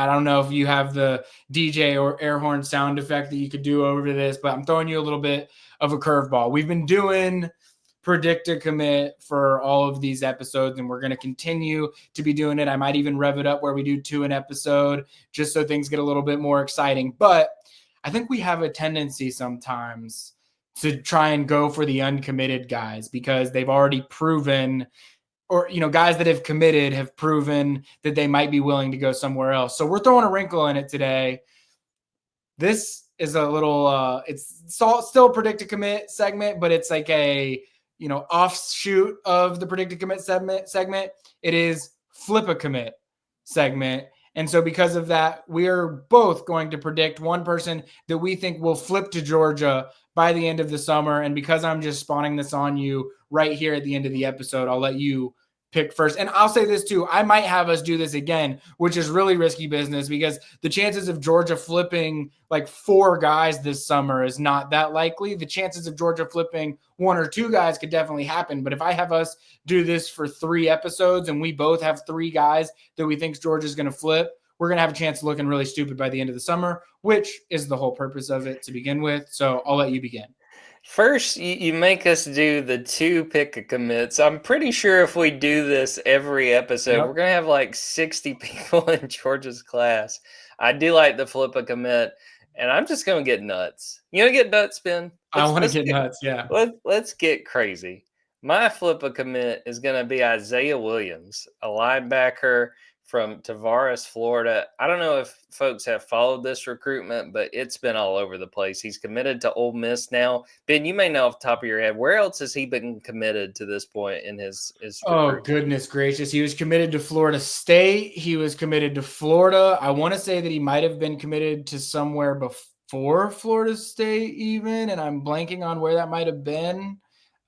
I don't know if you have the DJ or air horn sound effect that you could do over this, but I'm throwing you a little bit of a curveball. We've been doing predict a commit for all of these episodes, and we're going to continue to be doing it. I might even rev it up where we do 2 an episode just so things get a little bit more exciting. But I think we have a tendency sometimes to try and go for the uncommitted guys because they've already proven, or, guys that have committed have proven that they might be willing to go somewhere else. So we're throwing a wrinkle in it today. This is a little, it's still a predict a commit segment, but it's like a, offshoot of the predict a commit segment. It is flip a commit segment. And so because of that, we are both going to predict one person that we think will flip to Georgia by the end of the summer. And because I'm just spawning this on you right here at the end of the episode, I'll let you pick first. And I'll say this too, I might have us do this again, which is really risky business because the chances of Georgia flipping like 4 guys this summer is not that likely. The chances of Georgia flipping 1 or 2 guys could definitely happen. But if I have us do this for 3 episodes and we both have 3 guys that we think Georgia's going to flip, we're going to have a chance of looking really stupid by the end of the summer, which is the whole purpose of it to begin with. So I'll let you begin. First, you make us do the 2 pick a commits. I'm pretty sure if we do this every episode, We're going to have like 60 people in Georgia's class. I do like the flip a commit, and I'm just going to get nuts. You want to get nuts, Ben? I want to get nuts, yeah. Let's get crazy. My flip a commit is going to be Isaiah Williams, a linebacker from Tavares, Florida. I don't know if folks have followed this recruitment, but it's been all over the place. He's committed to Ole Miss now. Ben, you may know off the top of your head, where else has he been committed to this point in his Oh, goodness gracious. He was committed to Florida State. He was committed to Florida. I want to say that he might have been committed to somewhere before Florida State even, and I'm blanking on where that might have been.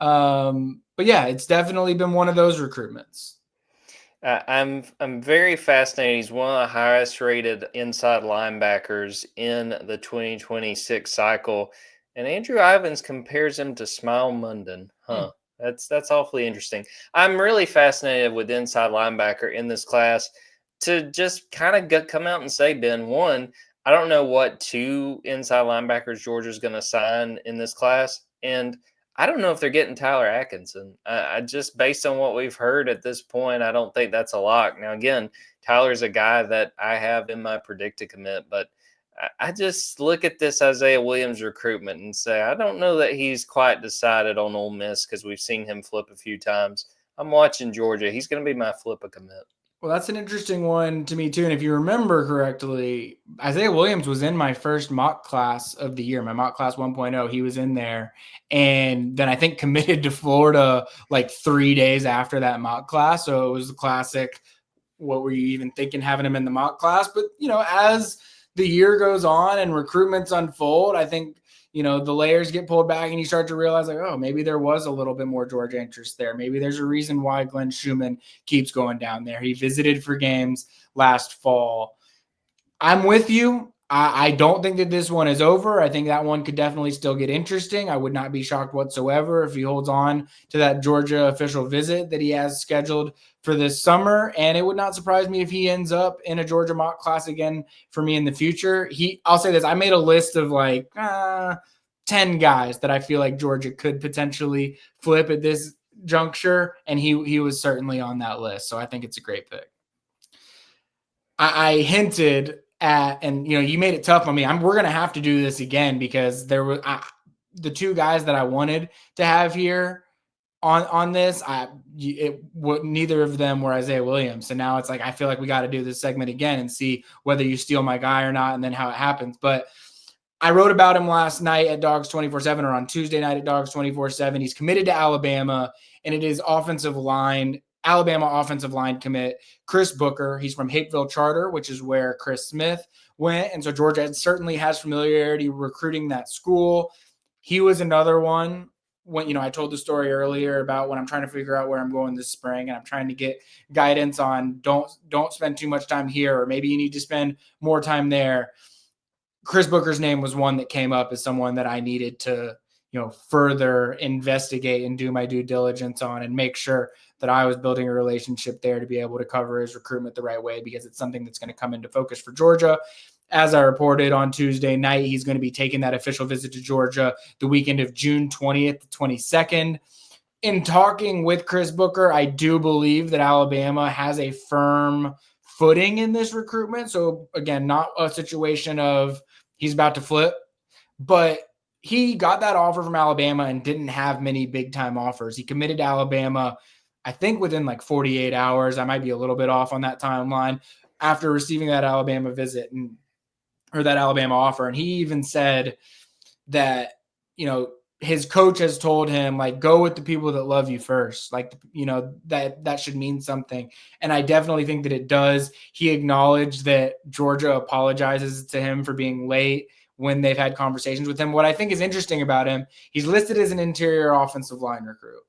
But yeah, it's definitely been one of those recruitments. I'm very fascinated. He's one of the highest rated inside linebackers in the 2026 cycle. And Andrew Ivins compares him to Smile Munden. That's awfully interesting. I'm really fascinated with inside linebacker in this class. To just kind of come out and say, Ben, one, I don't know what 2 inside linebackers Georgia's going to sign in this class. And I don't know if they're getting Tyler Atkinson. I just, based on what we've heard at this point, I don't think that's a lock. Now, again, Tyler's a guy that I have in my predicted commit, but I just look at this Isaiah Williams recruitment and say, I don't know that he's quite decided on Ole Miss because we've seen him flip a few times. I'm watching Georgia. He's going to be my flip a commit. Well, that's an interesting one to me, too. And if you remember correctly, Isaiah Williams was in my first mock class of the year, my mock class 1.0. He was in there. And then I think committed to Florida like 3 days after that mock class. So it was the classic, what were you even thinking having him in the mock class? But, as the year goes on and recruitments unfold, I think, the layers get pulled back and you start to realize like, oh, maybe there was a little bit more Georgia interest there. Maybe there's a reason why Glenn Schumann keeps going down there. He visited for games last fall. I'm with you. I don't think that this one is over. I think that one could definitely still get interesting. I would not be shocked whatsoever if he holds on to that Georgia official visit that he has scheduled for this summer. And it would not surprise me if he ends up in a Georgia mock class again for me in the future. I'll say this. I made a list of like 10 guys that I feel like Georgia could potentially flip at this juncture. And he was certainly on that list. So I think it's a great pick. I hinted at, and you made it tough on me. We're going to have to do this again because there were the 2 guys that I wanted to have here on this. Neither of them were Isaiah Williams. So now it's like, I feel like we got to do this segment again and see whether you steal my guy or not, and then how it happens. But I wrote about him last night at Dogs 24/7 or on Tuesday night at Dogs 24/7. He's committed to Alabama, and it is Alabama offensive line commit Chris Booker. He's from Hapeville Charter, which is where Chris Smith went. And so Georgia certainly has familiarity recruiting that school. He was another one when, I told the story earlier about when I'm trying to figure out where I'm going this spring and I'm trying to get guidance on don't spend too much time here, or maybe you need to spend more time there. Chris Booker's name was one that came up as someone that I needed to, further investigate and do my due diligence on and make sure that I was building a relationship there to be able to cover his recruitment the right way, because it's something that's going to come into focus for Georgia. As I reported on Tuesday night, he's going to be taking that official visit to Georgia the weekend of June 20th to 22nd. In talking with Chris Booker, I do believe that Alabama has a firm footing in this recruitment. So again, not a situation of he's about to flip, but he got that offer from Alabama and didn't have many big time offers. He committed to Alabama, I think within like 48 hours. I might be a little bit off on that timeline after receiving that Alabama visit or that Alabama offer. And he even said that, his coach has told him, like, go with the people that love you first. Like, that should mean something. And I definitely think that it does. He acknowledged that Georgia apologizes to him for being late when they've had conversations with him. What I think is interesting about him, he's listed as an interior offensive line recruit.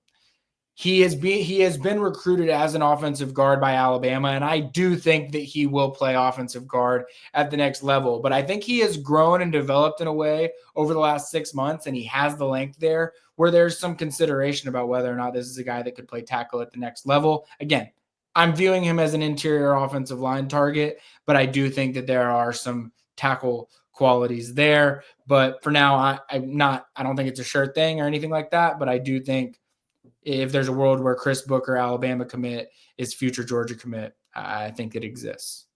He has been recruited as an offensive guard by Alabama, and I do think that he will play offensive guard at the next level. But I think he has grown and developed in a way over the last 6 months, and he has the length there where there's some consideration about whether or not this is a guy that could play tackle at the next level. Again, I'm viewing him as an interior offensive line target, but I do think that there are some tackle qualities there. But for now, I don't think it's a sure thing or anything like that, but I do think if there's a world where Chris Booker, Alabama commit, is future Georgia commit, I think it exists.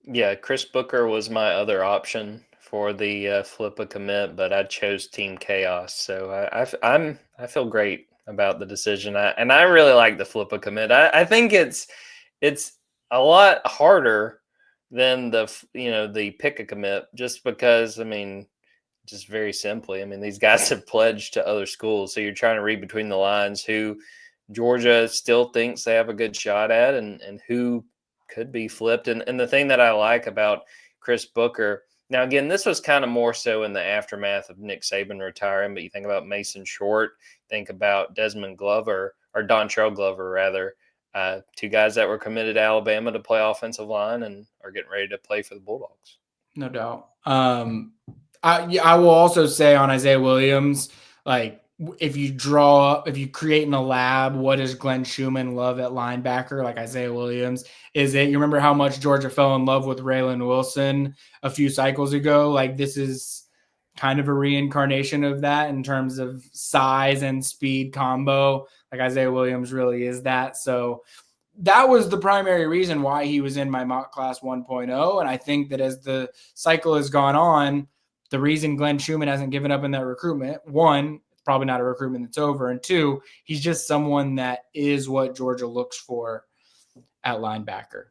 Yeah, Chris Booker was my other option for the flip a commit, but I chose Team Chaos. So I feel great about the decision. I really like the flip a commit. I think it's a lot harder than the pick a commit, just because, just very simply, these guys have pledged to other schools. So you're trying to read between the lines who Georgia still thinks they have a good shot at and who could be flipped. And the thing that I like about Chris Booker, now, again, this was kind of more so in the aftermath of Nick Saban retiring, but you think about Mason Short, think about Desmond Glover, or Dontrell Glover, rather, two guys that were committed to Alabama to play offensive line and are getting ready to play for the Bulldogs. No doubt. I will also say on Isaiah Williams, like, if you create in a lab, what does Glenn Schumann love at linebacker? Like Isaiah Williams, you remember how much Georgia fell in love with Raylan Wilson a few cycles ago? Like, this is kind of a reincarnation of that in terms of size and speed combo. Like, Isaiah Williams really is that. So that was the primary reason why he was in my mock class 1.0. And I think that as the cycle has gone on, the reason Glenn Schumann hasn't given up in that recruitment, one, it's probably not a recruitment that's over. And two, he's just someone that is what Georgia looks for at linebacker.